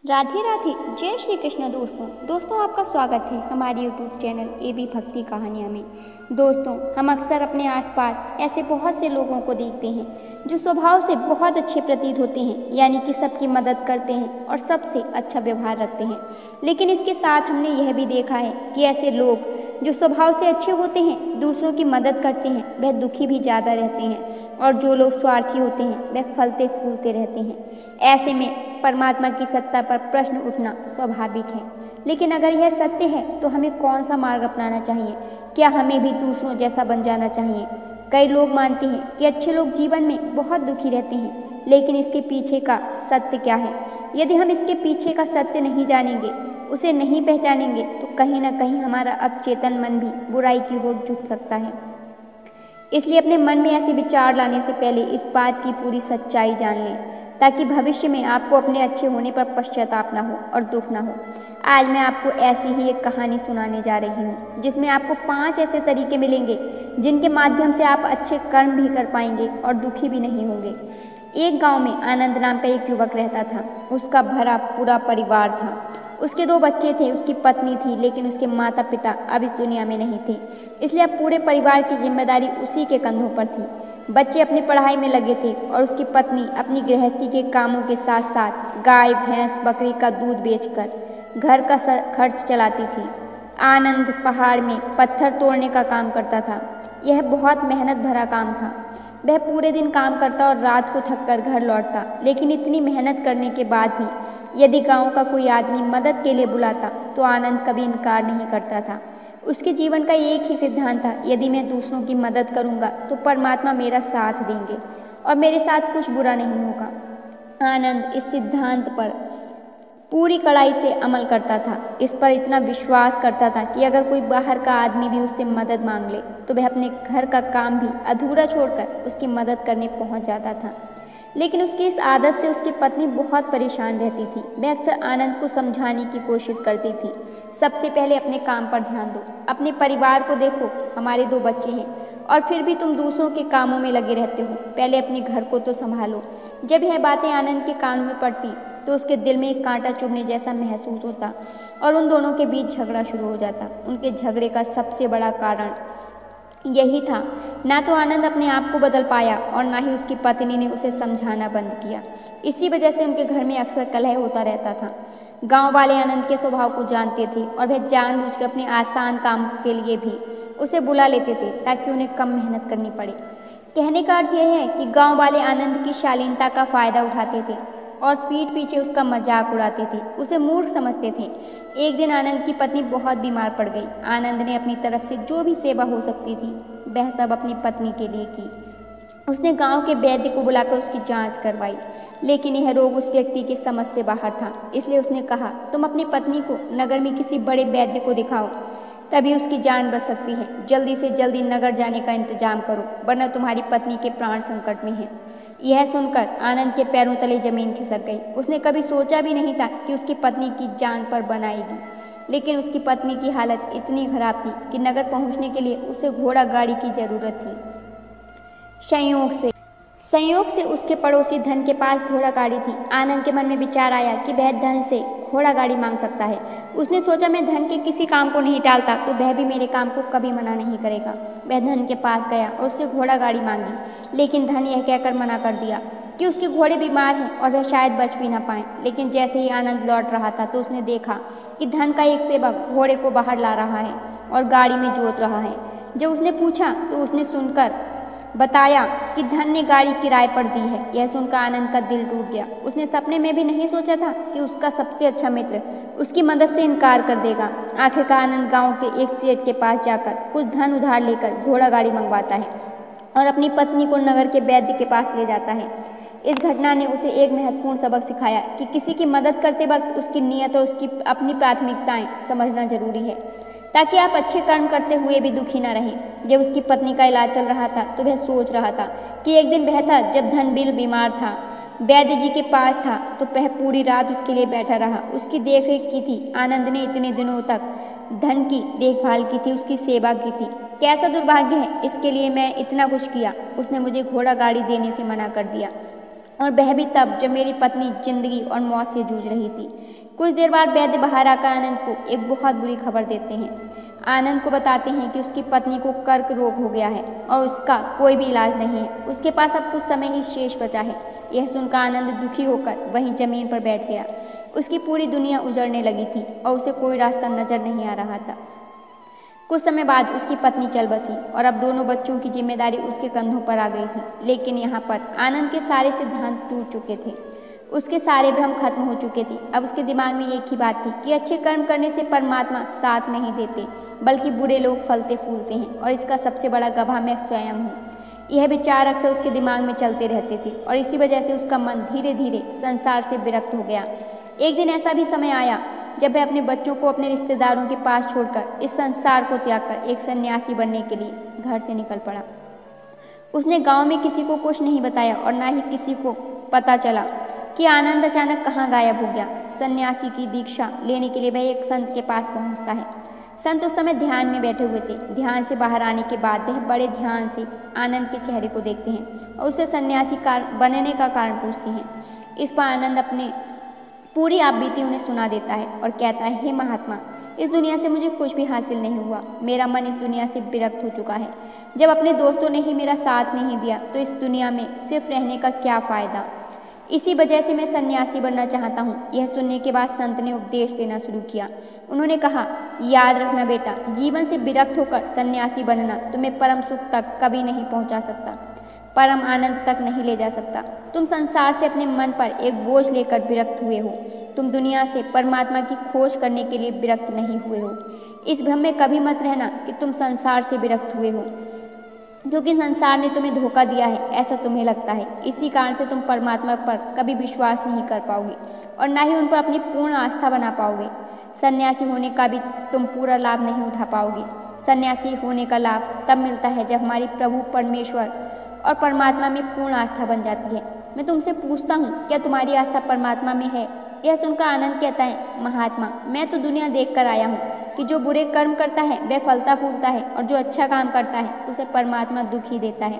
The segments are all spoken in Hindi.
राधे राधे। जय श्री कृष्ण। दोस्तों आपका स्वागत है हमारे YouTube चैनल AB भक्ति कहानियाँ में। दोस्तों, हम अक्सर अपने आसपास ऐसे बहुत से लोगों को देखते हैं जो स्वभाव से बहुत अच्छे प्रतीत होते हैं, यानी कि सबकी मदद करते हैं और सबसे अच्छा व्यवहार रखते हैं। लेकिन इसके साथ हमने यह भी देखा है कि ऐसे लोग जो स्वभाव से अच्छे होते हैं, दूसरों की मदद करते हैं, वह दुखी भी ज़्यादा रहते हैं, और जो लोग स्वार्थी होते हैं वह फलते फूलते रहते हैं। ऐसे में परमात्मा की सत्ता पर प्रश्न उठना स्वाभाविक है। लेकिन अगर यह सत्य है तो हमें कौन सा मार्ग अपनाना चाहिए? क्या हमें भी दूसरों जैसा बन जाना चाहिए? कई लोग मानते हैं कि अच्छे लोग जीवन में बहुत दुखी रहते हैं, लेकिन इसके पीछे का सत्य क्या है? यदि हम इसके पीछे का सत्य नहीं जानेंगे, उसे नहीं पहचानेंगे, तो कहीं ना कहीं हमारा अवचेतन मन भी बुराई की ओर झुक सकता है। इसलिए अपने मन में ऐसे विचार लाने से पहले इस बात की पूरी सच्चाई जान लें, ताकि भविष्य में आपको अपने अच्छे होने पर पश्चाताप ना हो और दुख ना हो। आज मैं आपको ऐसी ही एक कहानी सुनाने जा रही हूँ, जिसमें आपको 5 ऐसे तरीके मिलेंगे जिनके माध्यम से आप अच्छे कर्म भी कर पाएंगे और दुखी भी नहीं होंगे। एक गांव में आनंद नाम का एक युवक रहता था। उसका भरा पूरा परिवार था। उसके 2 बच्चे थे, उसकी पत्नी थी, लेकिन उसके माता पिता अब इस दुनिया में नहीं थे। इसलिए अब पूरे परिवार की जिम्मेदारी उसी के कंधों पर थी। बच्चे अपनी पढ़ाई में लगे थे और उसकी पत्नी अपनी गृहस्थी के कामों के साथ साथ गाय, भैंस, बकरी का दूध बेचकर घर का खर्च चलाती थी। आनंद पहाड़ में पत्थर तोड़ने का काम करता था। यह बहुत मेहनत भरा काम था। वह पूरे दिन काम करता और रात को थककर घर लौटता, लेकिन इतनी मेहनत करने के बाद भी यदि गांव का कोई आदमी मदद के लिए बुलाता तो आनंद कभी इनकार नहीं करता था। उसके जीवन का एक ही सिद्धांत था, यदि मैं दूसरों की मदद करूंगा तो परमात्मा मेरा साथ देंगे और मेरे साथ कुछ बुरा नहीं होगा। आनंद इस सिद्धांत पर पूरी कड़ाई से अमल करता था। इस पर इतना विश्वास करता था कि अगर कोई बाहर का आदमी भी उससे मदद मांग ले तो वह अपने घर का काम भी अधूरा छोड़कर उसकी मदद करने पहुंच जाता था। लेकिन उसकी इस आदत से उसकी पत्नी बहुत परेशान रहती थी। वह अक्सर आनंद को समझाने की कोशिश करती थी। सबसे पहले अपने काम पर ध्यान दो, अपने परिवार को देखो। हमारे 2 बच्चे हैं और फिर भी तुम दूसरों के कामों में लगे रहते हो। पहले अपने घर को तो संभालो। जब यह बातें आनंद के कानों में पड़ती तो उसके दिल में एक कांटा चुभने जैसा महसूस होता और उन दोनों के बीच झगड़ा शुरू हो जाता। उनके झगड़े का सबसे बड़ा कारण यही था, ना तो आनंद अपने आप को बदल पाया और ना ही उसकी पत्नी ने उसे समझाना बंद किया। इसी वजह से उनके घर में अक्सर कलह होता रहता था। गांव वाले आनंद के स्वभाव को जानते थे और वह जानबूझकर अपने आसान काम के लिए भी उसे बुला लेते थे ताकि उन्हें कम मेहनत करनी पड़े। कहने का अर्थ यह है कि गाँव वाले आनंद की शालीनता का फायदा उठाते थे और पीठ पीछे उसका मजाक उड़ाते थे, उसे मूर्ख समझते थे। एक दिन आनंद की पत्नी बहुत बीमार पड़ गई। आनंद ने अपनी तरफ से जो भी सेवा हो सकती थी वह सब अपनी पत्नी के लिए की। उसने गांव के वैद्य को बुलाकर उसकी जांच करवाई, लेकिन यह रोग उस व्यक्ति की समझ से बाहर था। इसलिए उसने कहा, तुम अपनी पत्नी को नगर में किसी बड़े वैद्य को दिखाओ, तभी उसकी जान बच सकती है। जल्दी से जल्दी नगर जाने का इंतजाम करो, वरना तुम्हारी पत्नी के प्राण संकट में हैं। यह सुनकर आनंद के पैरों तले जमीन खिसक गई। उसने कभी सोचा भी नहीं था कि उसकी पत्नी की जान पर बन आएगी, लेकिन उसकी पत्नी की हालत इतनी खराब थी कि नगर पहुंचने के लिए उसे घोड़ा गाड़ी की जरूरत थी। संयोग से उसके पड़ोसी धन के पास घोड़ा गाड़ी थी। आनंद के मन में विचार आया कि वह धन से घोड़ा गाड़ी मांग सकता है। उसने सोचा, मैं धन के किसी काम को नहीं टालता तो वह भी मेरे काम को कभी मना नहीं करेगा। वह धन के पास गया और उससे घोड़ा गाड़ी मांगी, लेकिन धन यह कहकर मना कर दिया कि उसके घोड़े बीमार हैं और वह शायद बच भी ना पाए। लेकिन जैसे ही आनंद लौट रहा था तो उसने देखा कि धन का एक सेवक घोड़े को बाहर ला रहा है और गाड़ी में जोत रहा है। जब उसने पूछा तो उसने सुनकर बताया कि धन ने गाड़ी किराए पर दी है। यह सुनकर आनंद का दिल टूट गया। उसने सपने में भी नहीं सोचा था कि उसका सबसे अच्छा मित्र उसकी मदद से इनकार कर देगा। आखिरकार आनंद गांव के एक सेठ के पास जाकर कुछ धन उधार लेकर घोड़ा गाड़ी मंगवाता है और अपनी पत्नी को नगर के वैद्य के पास ले जाता है। इस घटना ने उसे एक महत्वपूर्ण सबक सिखाया कि किसी की मदद करते वक्त उसकी नीयत और उसकी अपनी प्राथमिकताएं समझना जरूरी है, ताकि आप अच्छे कर्म करते हुए भी दुखी न रहें। जब उसकी पत्नी का इलाज चल रहा था तो वह सोच रहा था कि एक दिन वह था जब धन बीमार था, वैद्य जी के पास था, तो वह पूरी रात उसके लिए बैठा रहा, उसकी देखरेख की थी। आनंद ने इतने दिनों तक धन की देखभाल की थी, उसकी सेवा की थी। कैसा दुर्भाग्य है, इसके लिए मैं इतना कुछ किया, उसने मुझे घोड़ा गाड़ी देने से मना कर दिया। और वह भी तब जब मेरी पत्नी जिंदगी और मौत से जूझ रही थी। कुछ देर बाद वैद्य बाहर आकर आनंद को एक बहुत बुरी खबर देते हैं। आनंद को बताते हैं कि उसकी पत्नी को कर्क रोग हो गया है और उसका कोई भी इलाज नहीं है। उसके पास अब कुछ समय ही शेष बचा है। यह सुनकर आनंद दुखी होकर वहीं जमीन पर बैठ गया। उसकी पूरी दुनिया उजड़ने लगी थी और उसे कोई रास्ता नजर नहीं आ रहा था। कुछ समय बाद उसकी पत्नी चल बसी और अब दोनों बच्चों की जिम्मेदारी उसके कंधों पर आ गई थी। लेकिन यहाँ पर आनंद के सारे सिद्धांत टूट चुके थे। उसके सारे भ्रम खत्म हो चुके थे। अब उसके दिमाग में एक ही बात थी कि अच्छे कर्म करने से परमात्मा साथ नहीं देते, बल्कि बुरे लोग फलते फूलते हैं और इसका सबसे बड़ा गवाह मैं स्वयं हूँ। यह विचार अक्सर उसके दिमाग में चलते रहते थे और इसी वजह से उसका मन धीरे धीरे संसार से विरक्त हो गया। एक दिन ऐसा भी समय आया जब वह अपने बच्चों को अपने रिश्तेदारों के पास छोड़कर इस संसार को त्याग कर एक सन्यासी बनने के लिए घर से निकल पड़ा। उसने गांव में किसी को कुछ नहीं बताया और ना ही किसी को पता चला कि आनंद अचानक कहाँ गायब हो गया। सन्यासी की दीक्षा लेने के लिए वह एक संत के पास पहुँचता है। संत उस समय ध्यान में बैठे हुए थे। ध्यान से बाहर आने के बाद वह बड़े ध्यान से आनंद के चेहरे को देखते हैं और उसे सन्यासी बनने का कारण पूछते हैं। इस पर आनंद अपने पूरी आपबीती उन्हें सुना देता है और कहता है, हे महात्मा, इस दुनिया से मुझे कुछ भी हासिल नहीं हुआ। मेरा मन इस दुनिया से विरक्त हो चुका है। जब अपने दोस्तों ने ही मेरा साथ नहीं दिया तो इस दुनिया में सिर्फ रहने का क्या फ़ायदा। इसी वजह से मैं सन्यासी बनना चाहता हूँ। यह सुनने के बाद संत ने उपदेश देना शुरू किया। उन्होंने कहा, याद रखना बेटा, जीवन से विरक्त होकर सन्यासी बनना तुम्हें परम सुख तक कभी नहीं पहुँचा सकता, परम आनंद तक नहीं ले जा सकता। तुम संसार से अपने मन पर एक बोझ लेकर विरक्त हुए हो। तुम दुनिया से परमात्मा की खोज करने के लिए विरक्त नहीं हुए हो। इस भ्रम में कभी मत रहना कि तुम संसार से विरक्त हुए हो, क्योंकि संसार ने तुम्हें धोखा दिया है, ऐसा तुम्हें लगता है। इसी कारण से तुम परमात्मा पर कभी विश्वास नहीं कर पाओगे और ना ही उन पर अपनी पूर्ण आस्था बना पाओगे। सन्यासी होने का भी तुम पूरा लाभ नहीं उठा पाओगे। सन्यासी होने का लाभ तब मिलता है जब हमारी प्रभु परमेश्वर और परमात्मा में पूर्ण आस्था बन जाती है। मैं तुमसे पूछता हूँ, क्या तुम्हारी आस्था परमात्मा में है? यह सुनकर आनंद कहता है, महात्मा, मैं तो दुनिया देख कर आया हूँ कि जो बुरे कर्म करता है वह फलता फूलता है और जो अच्छा काम करता है उसे परमात्मा दुख ही देता है।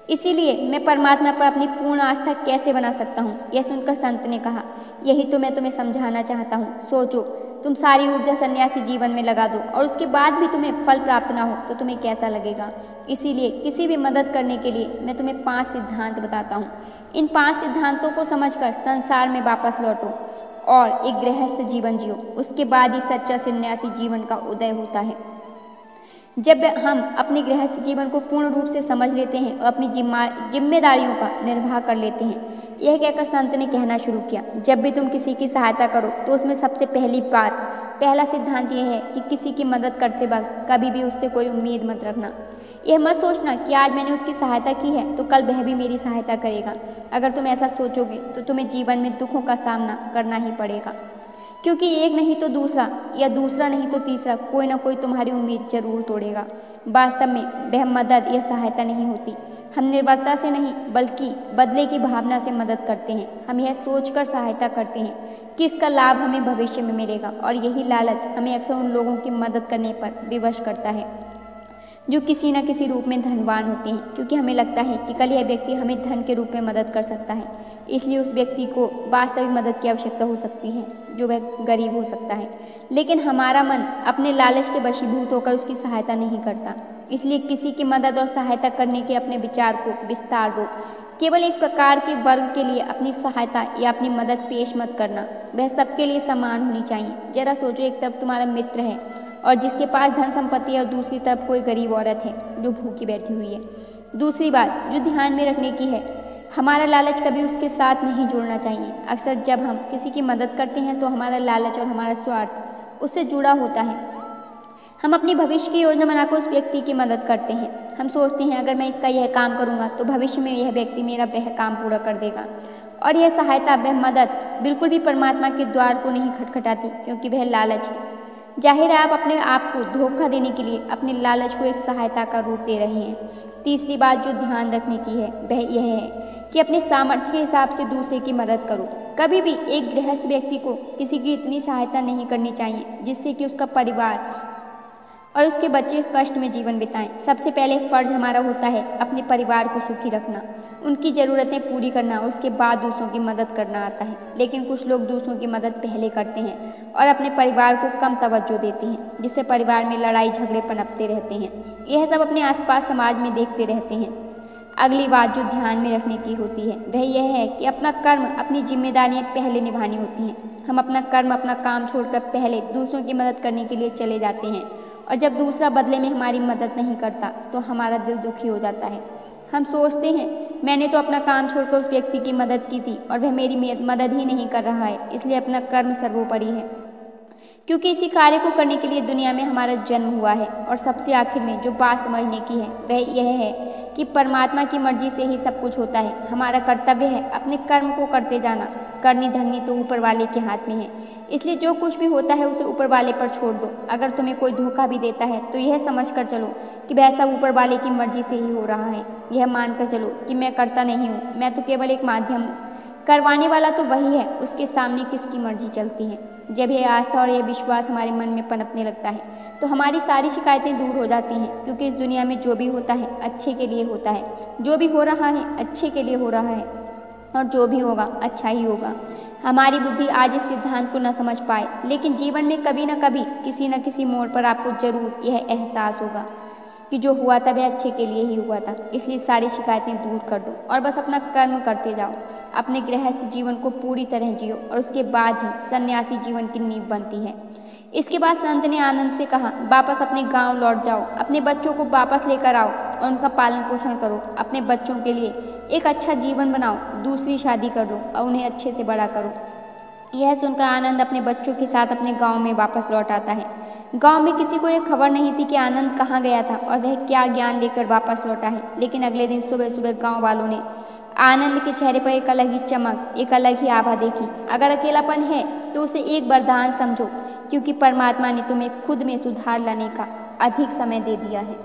इसीलिए मैं परमात्मा पर अपनी पूर्ण आस्था कैसे बना सकता हूँ? यह सुनकर संत ने कहा, यही तो मैं तुम्हें समझाना चाहता हूँ। सोचो, तुम सारी ऊर्जा सन्यासी जीवन में लगा दो और उसके बाद भी तुम्हें फल प्राप्त ना हो तो तुम्हें कैसा लगेगा? इसीलिए किसी भी मदद करने के लिए मैं तुम्हें 5 सिद्धांत बताता हूँ। इन 5 सिद्धांतों को समझकर संसार में वापस लौटो और एक गृहस्थ जीवन जियो। उसके बाद ही सच्चा सन्यासी जीवन का उदय होता है। जब हम अपने गृहस्थ जीवन को पूर्ण रूप से समझ लेते हैं और अपनी जिम्मेदारियों का निर्वाह कर लेते हैं, यह कहकर संत ने कहना शुरू किया, जब भी तुम किसी की सहायता करो तो उसमें सबसे पहला सिद्धांत यह है कि किसी की मदद करते वक्त कभी भी उससे कोई उम्मीद मत रखना। यह मत सोचना कि आज मैंने उसकी सहायता की है तो कल वह भी मेरी सहायता करेगा। अगर तुम ऐसा सोचोगे तो तुम्हें जीवन में दुखों का सामना करना ही पड़ेगा, क्योंकि एक नहीं तो दूसरा या दूसरा नहीं तो तीसरा कोई ना कोई तुम्हारी उम्मीद जरूर तोड़ेगा। वास्तव में वह मदद या सहायता नहीं होती। हम निर्भरता से नहीं बल्कि बदले की भावना से मदद करते हैं। हम यह सोचकर सहायता करते हैं कि इसका लाभ हमें भविष्य में मिलेगा और यही लालच हमें अक्सर उन लोगों की मदद करने पर विवश करता है जो किसी न किसी रूप में धनवान होते हैं, क्योंकि हमें लगता है कि कल यह व्यक्ति हमें धन के रूप में मदद कर सकता है, इसलिए उस व्यक्ति को वास्तविक मदद की आवश्यकता हो सकती है जो वह गरीब हो सकता है। लेकिन हमारा मन अपने लालच के वशीभूत होकर उसकी सहायता नहीं करता। इसलिए किसी की मदद और सहायता करने के अपने विचार को विस्तार दो। केवल एक प्रकार के वर्ग के लिए अपनी सहायता या अपनी मदद पेश मत करना, वह सबके लिए समान होनी चाहिए। जरा सोचो, एक तरफ तुम्हारा मित्र है और जिसके पास धन संपत्ति है और दूसरी तरफ कोई गरीब औरत है जो भूखी बैठी हुई है। दूसरी बात जो ध्यान में रखने की है, हमारा लालच कभी उसके साथ नहीं जुड़ना चाहिए। अक्सर जब हम किसी की मदद करते हैं तो हमारा लालच और हमारा स्वार्थ उससे जुड़ा होता है। हम अपनी भविष्य की योजना बनाकर उस व्यक्ति की मदद करते हैं। हम सोचते हैं अगर मैं इसका यह काम करूँगा तो भविष्य में यह व्यक्ति मेरा वह काम पूरा कर देगा, और यह सहायता वह मदद बिल्कुल भी परमात्मा के द्वार को नहीं खटखटाती, क्योंकि वह लालच है। जाहिर है आप अपने आप को धोखा देने के लिए अपने लालच को एक सहायता का रूप दे रहे हैं। तीसरी बात जो ध्यान रखने की है वह यह है कि अपने सामर्थ्य के हिसाब से दूसरे की मदद करो। कभी भी एक गृहस्थ व्यक्ति को किसी की इतनी सहायता नहीं करनी चाहिए जिससे कि उसका परिवार और उसके बच्चे कष्ट में जीवन बिताएं। सबसे पहले फ़र्ज हमारा होता है अपने परिवार को सुखी रखना, उनकी ज़रूरतें पूरी करना और उसके बाद दूसरों की मदद करना आता है। लेकिन कुछ लोग दूसरों की मदद पहले करते हैं और अपने परिवार को कम तवज्जो देते हैं, जिससे परिवार में लड़ाई झगड़े पनपते रहते हैं। यह सब अपने आसपास समाज में देखते रहते हैं। अगली बात जो ध्यान में रखने की होती है वह यह है कि अपना कर्म, अपनी जिम्मेदारियां पहले निभानी होती हैं। हम अपना कर्म, अपना काम छोड़कर पहले दूसरों की मदद करने के लिए चले जाते हैं और जब दूसरा बदले में हमारी मदद नहीं करता तो हमारा दिल दुखी हो जाता है। हम सोचते हैं मैंने तो अपना काम छोड़कर उस व्यक्ति की मदद की थी और वह मेरी मदद ही नहीं कर रहा है, इसलिए अपना कर्म सर्वोपरि है। क्योंकि इसी कार्य को करने के लिए दुनिया में हमारा जन्म हुआ है। और सबसे आखिर में जो बात समझने की है वह यह है कि परमात्मा की मर्जी से ही सब कुछ होता है। हमारा कर्तव्य है अपने कर्म को करते जाना। करनी धरनी तो ऊपर वाले के हाथ में है, इसलिए जो कुछ भी होता है उसे ऊपर वाले पर छोड़ दो। अगर तुम्हें कोई धोखा भी देता है तो यह समझ कर चलो कि वह सब ऊपर वाले की मर्जी से ही हो रहा है। यह मानकर चलो कि मैं करता नहीं हूँ, मैं तो केवल एक माध्यम हूँ। करवाने वाला तो वही है, उसके सामने किसकी मर्जी चलती है। जब यह आस्था और यह विश्वास हमारे मन में पनपने लगता है तो हमारी सारी शिकायतें दूर हो जाती हैं। क्योंकि इस दुनिया में जो भी होता है अच्छे के लिए होता है, जो भी हो रहा है अच्छे के लिए हो रहा है और जो भी होगा अच्छा ही होगा। हमारी बुद्धि आज इस सिद्धांत को न समझ पाए, लेकिन जीवन में कभी न कभी किसी न किसी मोड़ पर आपको जरूर यह एहसास होगा कि जो हुआ था वह अच्छे के लिए ही हुआ था। इसलिए सारी शिकायतें दूर कर दो और बस अपना कर्म करते जाओ। अपने गृहस्थ जीवन को पूरी तरह जियो और उसके बाद ही सन्यासी जीवन की नींव बनती है। इसके बाद संत ने आनंद से कहा, वापस अपने गांव लौट जाओ, अपने बच्चों को वापस लेकर आओ और उनका पालन पोषण करो। अपने बच्चों के लिए एक अच्छा जीवन बनाओ, दूसरी शादी कर दो और उन्हें अच्छे से बड़ा करो। यह सुनकर आनंद अपने बच्चों के साथ अपने गांव में वापस लौट आता है। गांव में किसी को यह खबर नहीं थी कि आनंद कहाँ गया था और वह क्या ज्ञान लेकर वापस लौटा है। लेकिन अगले दिन सुबह सुबह गांव वालों ने आनंद के चेहरे पर एक अलग ही चमक, एक अलग ही आभा देखी। अगर अकेलापन है तो उसे एक वरदान समझो, क्योंकि परमात्मा ने तुम्हें खुद में सुधार लाने का अधिक समय दे दिया है।